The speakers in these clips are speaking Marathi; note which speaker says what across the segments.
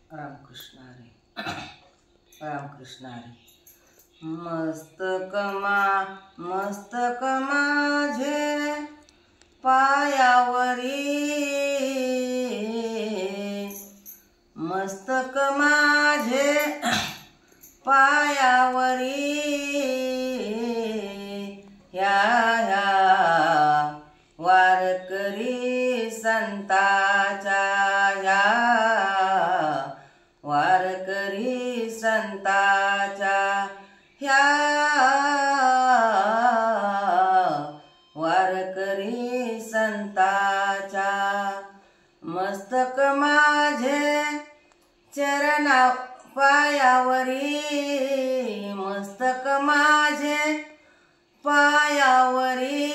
Speaker 1: रामकृष्ण हरी रामकृष्ण हरी। मस्तक माझे पायावरी, मस्तक माझे पायावरी, ह्या वारकरी संताच्या, ह्या वारकरी संताच्या, ह्या वारकरी संताच्या। मस्तक माझे चरणा पायावरी, मस्तक माझे पायावरी,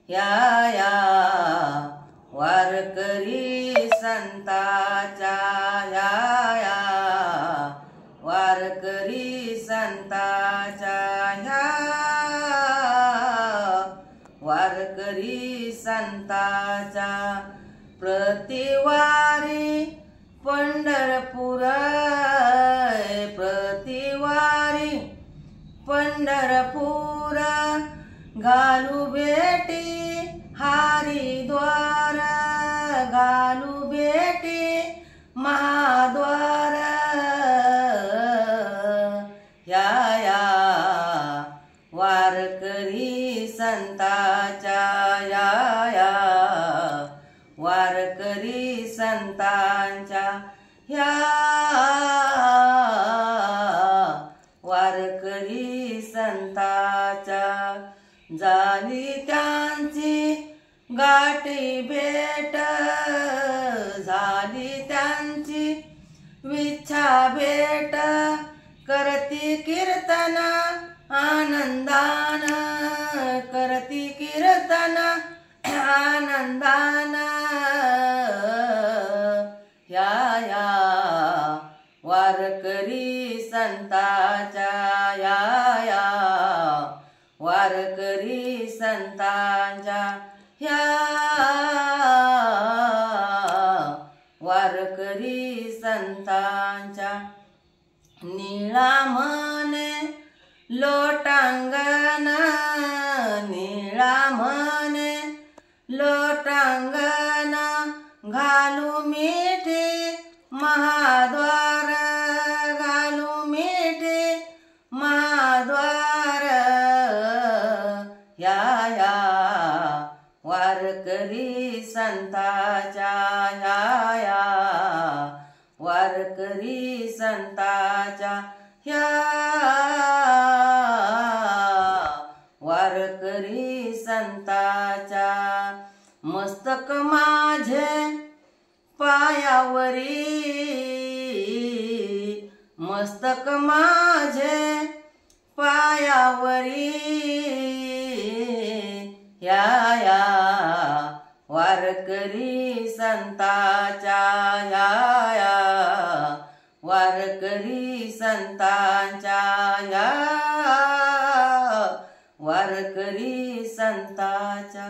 Speaker 1: या वारकरी संताच्या, या वारकरी संताच्या, ह्या वारकरी संताच्या। प्रतिवारी पंढरपूर, प्रतिवारी पंढरपूर, घालू भेटी हरिद्वार, घालू भेटी महाद्वार, या वारकरी संताच्या, या वारकरी संतांच्या, ह्या वारकरी संताच्या। झाली त्यांची गाठी भेट, झाली त्यांची विच्छा भेट, करती कीर्तन आनंदान, करती कीर्तन आनंदान, या वारकरी संताच्या, या वारकरी संतांच्या, ह्या वारकरी संतांच्या। निळा म्हणे लोटांगण, निळा म्हणे लोटांगण, घालू मिठी महाद्वार, घालू मिठी महाद्वार, या वारकरी संताच्या, या वारकरी संताच्या, ह्या वारकरी संताच्या। मस्तक माझे पायावरी, मस्तक माझे पायावरी, या वारकरी संताच्या, या वारकरी संतांच्या, या वारकरी संताच्या।